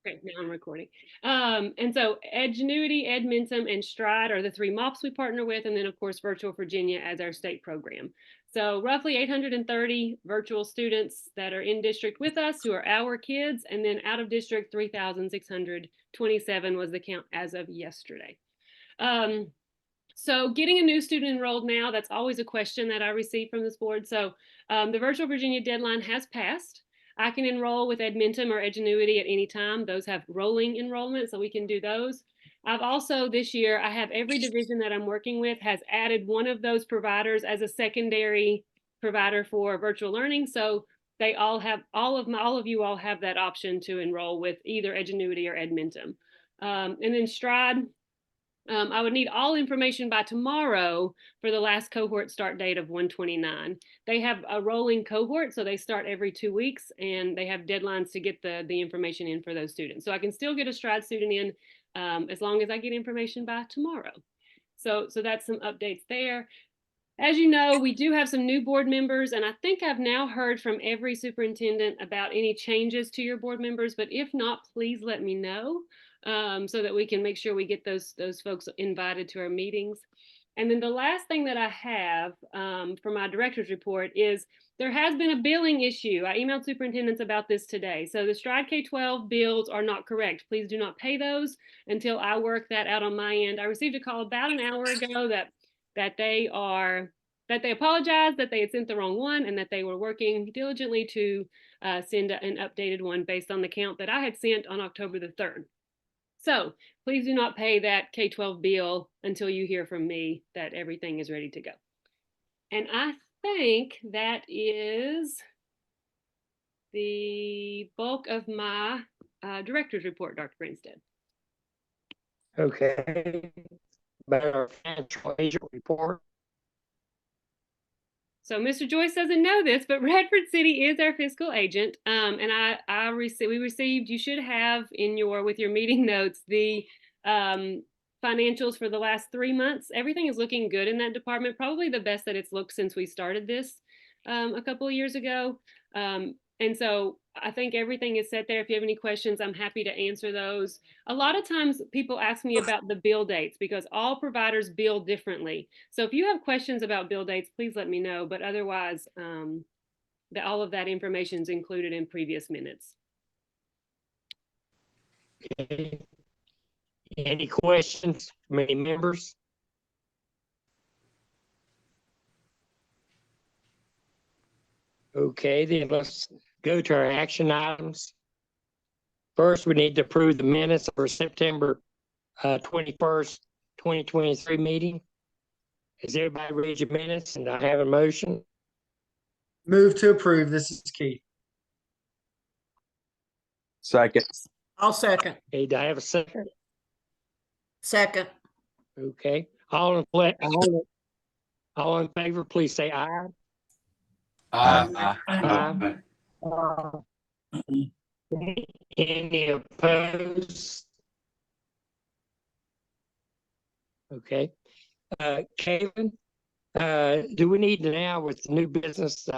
Okay, now I'm recording. And so Edgenuity, Edmentum, and Stride are the three MOPS we partner with, and then of course Virtual Virginia as our state program. So roughly 830 virtual students that are in district with us who are our kids, and then out of district 3,627 was the count as of yesterday. So getting a new student enrolled now, that's always a question that I receive from this board. So the Virtual Virginia deadline has passed. I can enroll with Edmentum or Edgenuity at any time. Those have rolling enrollment, so we can do those. I've also this year, I have every division that I'm working with has added one of those providers as a secondary provider for virtual learning. So they all have, all of you all have that option to enroll with either Edgenuity or Edmentum. And then Stride, I would need all information by tomorrow for the last cohort start date of 129. They have a rolling cohort, so they start every 2 weeks, and they have deadlines to get the information in for those students. So I can still get a Stride student in as long as I get information by tomorrow. So that's some updates there. As you know, we do have some new board members, and I think I've now heard from every superintendent about any changes to your board members, but if not, please let me know so that we can make sure we get those folks invited to our meetings. And then the last thing that I have for my director's report is there has been a billing issue. I emailed superintendents about this today. So the Stride K-12 bills are not correct. Please do not pay those until I work that out on my end. I received a call about an hour ago that they apologized that they had sent the wrong one and that they were working diligently to send an updated one based on the count that I had sent on October the 3rd. So please do not pay that K-12 bill until you hear from me that everything is ready to go. And I think that is the bulk of my director's report, Dr. Grinstead. Okay. About our financial agent report. So Mr. Joyce doesn't know this, but Radford City is our fiscal agent. And we received, you should have in with your meeting notes, the financials for the last 3 months. Everything is looking good in that department, probably the best that it's looked since we started this a couple of years ago. And so I think everything is set there. If you have any questions, I'm happy to answer those. A lot of times people ask me about the bill dates because all providers bill differently. So if you have questions about bill dates, please let me know. But otherwise, all of that information is included in previous minutes. Okay. Any questions from any members? Okay, then let's go to our action items. First, we need to approve the minutes for September 21st, 2023 meeting. Has everybody read your minutes? And I have a motion. Move to approve. This is Keith. Second. I'll second. Hey, do I have a second? Second. Okay. All in favor, please say aye. Aye. Any opposed? Okay. Kevin, do we need to now with new business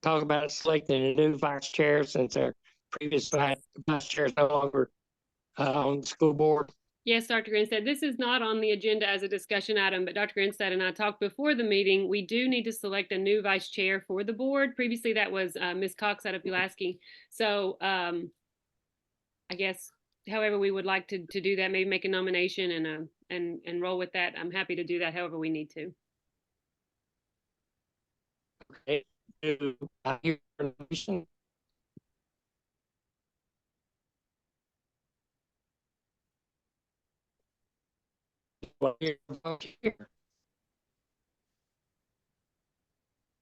talk about selecting a new vice chair since our previous vice chair is no longer on the school board? Yes, Dr. Grinstead, this is not on the agenda as a discussion item, but Dr. Grinstead and I talked before the meeting. We do need to select a new vice chair for the board. Previously, that was Ms. Cox out of Pulaski. So I guess however we would like to do that, maybe make a nomination and roll with that. I'm happy to do that however we need to. Okay. Do I hear a motion?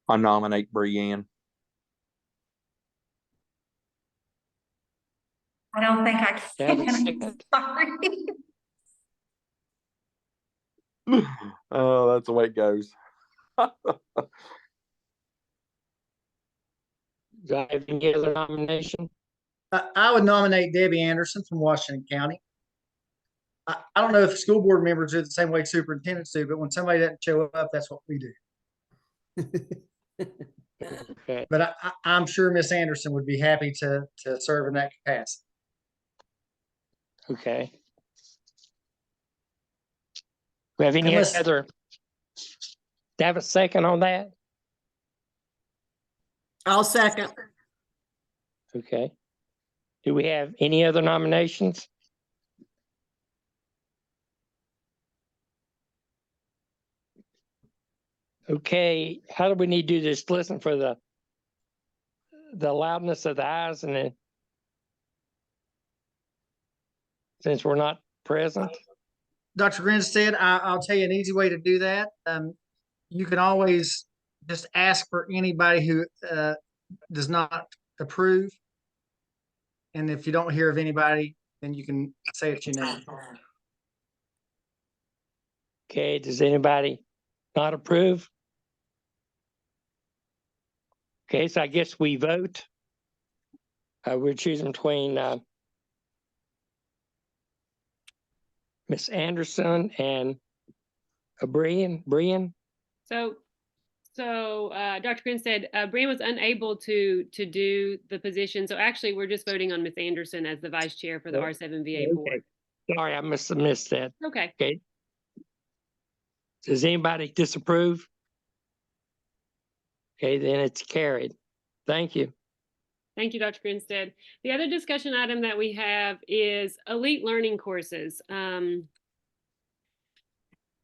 I nominate Breanne. I don't think I can. Sorry. Oh, that's the way it goes. Do I have any other nomination? I would nominate Debbie Anderson from Washington County. I don't know if the school board members do the same way superintendents do, but when somebody doesn't show up, that's what we do. Okay. But I'm sure Miss Anderson would be happy to serve in that capacity. Okay. We have any Unless- other? Do you have a second on that? I'll second. Okay. Do we have any other nominations? Okay, how do we need to do this? Listen for the loudness of the ayes and then since we're not present. Dr. Grinstead, I'll tell you an easy way to do that. You can always just ask for anybody who does not approve. And if you don't hear of anybody, then you can say it's unanimous. Okay, does anybody not approve? Okay, so I guess we vote. We're choosing between Miss Anderson and Brian. So Dr. Green said Brian was unable to do the position. So actually, we're just voting on Miss Anderson as the vice chair for the Okay. R7VA board. Sorry, I must have missed that. Okay. Okay. Does anybody disapprove? Okay, then it's carried. Thank you. Thank you, Dr. Grinstead. The other discussion item that we have is elite learning courses.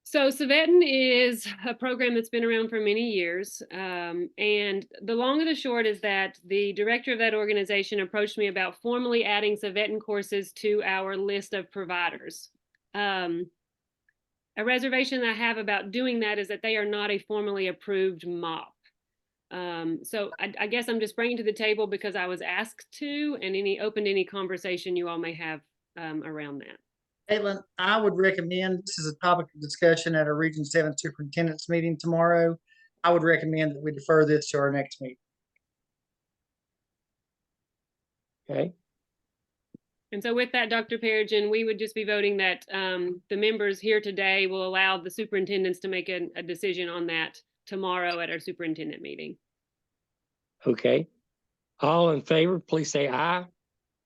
So VII is a program that's been around for many years. And the long and the short is that the director of that organization approached me about formally adding VII courses to our list of providers. A reservation I have about doing that is that they are not a formally approved MOP. So I guess I'm just bringing to the table because I was asked to, and opened any conversation you all may have around that. Caitlin, I would recommend, this is a topic of discussion at our Region 7 Superintendent's meeting tomorrow. I would recommend that we defer this to our next meeting. Okay. And so with that, Dr. Perigin, we would just be voting that the members here today will allow the superintendents to make a decision on that tomorrow at our superintendent meeting. Okay. All in favor, please say aye.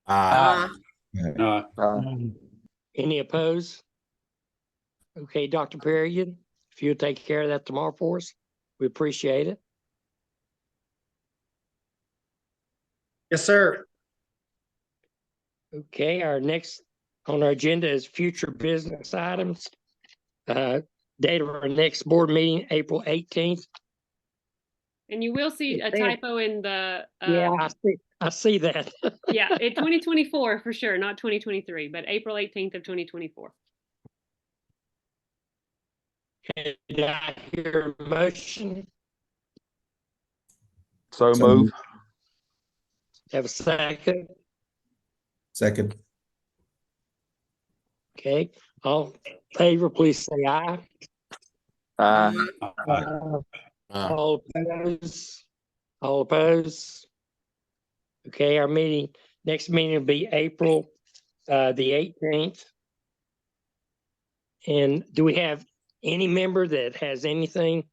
Aye. Any opposed? Okay, Dr. Perrigan, if you'll take care of that tomorrow for us, we appreciate it. Yes, sir. Okay, our next on our agenda is future business items. Date of our next board meeting, April 18th. And you will see a typo in the Yeah, I see that. yeah, 2024 for sure, not 2023, but April 18th of 2024. Did I hear a motion? So move. Have a second? Second. Okay, all in favor, please say aye. All opposed? All opposed? Okay, our next meeting will be April the 18th. And do we have any member that has anything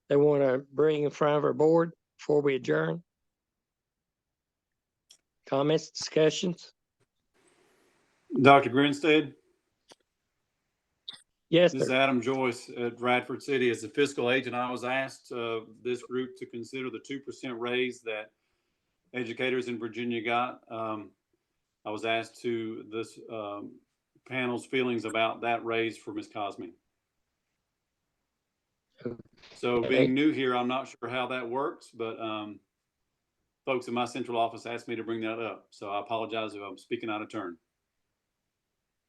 they want to bring in front of our board before we adjourn? Comments, discussions? Dr. Grinstead, Yes, this is sir. Adam Joyce at Radford City. As the fiscal agent, I was asked this group to consider the 2% raise that educators in Virginia got. I was asked to this panel's feelings about that raise for Ms. Cosme. So being new here, I'm not sure how that works, but folks in my central office asked me to bring that up. So I apologize if I'm speaking out of turn.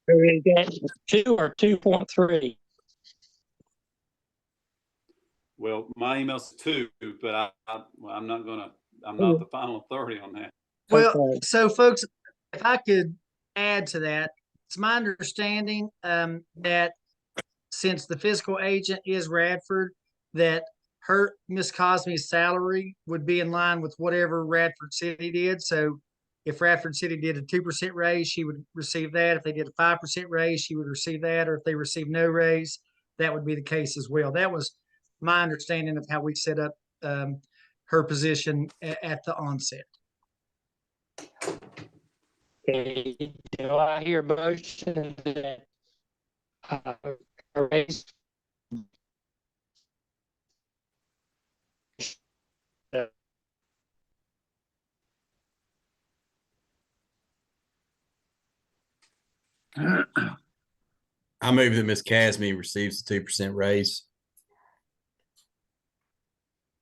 Is that 2 or 2.3? Well, my email's 2, but I'm not the final authority on that. Well, Okay. so folks, if I could add to that, it's my understanding that since the fiscal agent is Radford, that Miss Cosme's salary would be in line with whatever Radford City did. So if Radford City did a 2% raise, she would receive that. If they did a 5% raise, she would receive that. Or if they received no raise, that would be the case as well. That was my understanding of how we set up her position at the onset. Okay, do I hear a motion that raise I move that Ms. Casmy receives the 2% raise.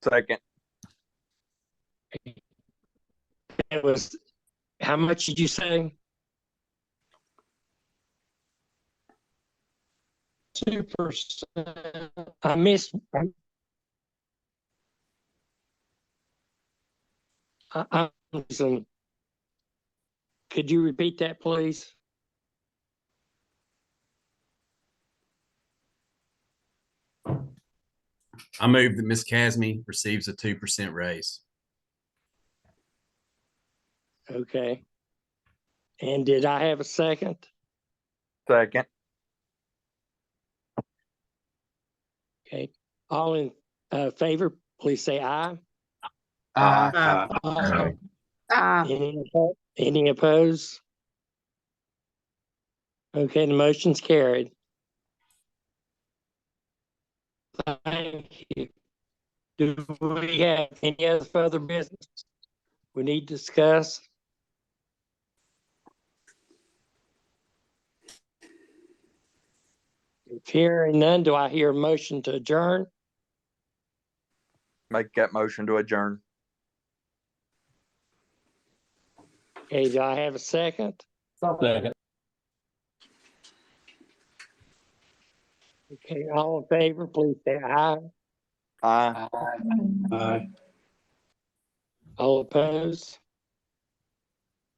Second. it was, how much did you say? 2%. I missed. I'm losing. Could you repeat that, please? I move that Ms. Casmy receives a 2% raise. Okay. And did I have a second? Second. Okay. All in favor, please say aye. Aye. Any opposed? Okay, the motion's carried. Thank you. Do we have any other further business we need to discuss? If hearing none, do I hear a motion to adjourn? Make that motion to adjourn. Okay, do I have a second? Second. Okay, all in favor, please say aye. Aye. Aye. All opposed?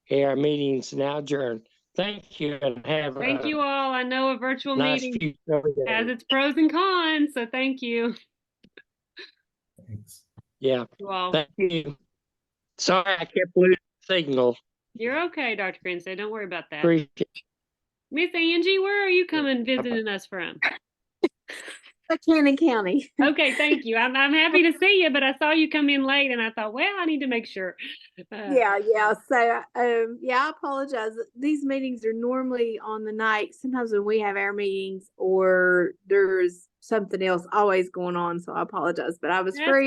Okay, our meeting's now adjourned. Thank you and have Thank you all. I know a virtual nice meeting future. has its pros and cons, so thank you. Thanks. Yeah, You all. thank you. Sorry, I kept losing signal. You're okay, Dr. Grinstead. Don't worry about that. Appreciate Miss Angie, where are you coming visiting us from? Cannon County. Okay, thank you. I'm happy to see you, but I saw you come in late and I thought, well, I need to make sure. Yeah. So, I apologize. These meetings are normally on the night. Sometimes when we have our meetings or there's something else always going on. So I apologize, but I was That's free.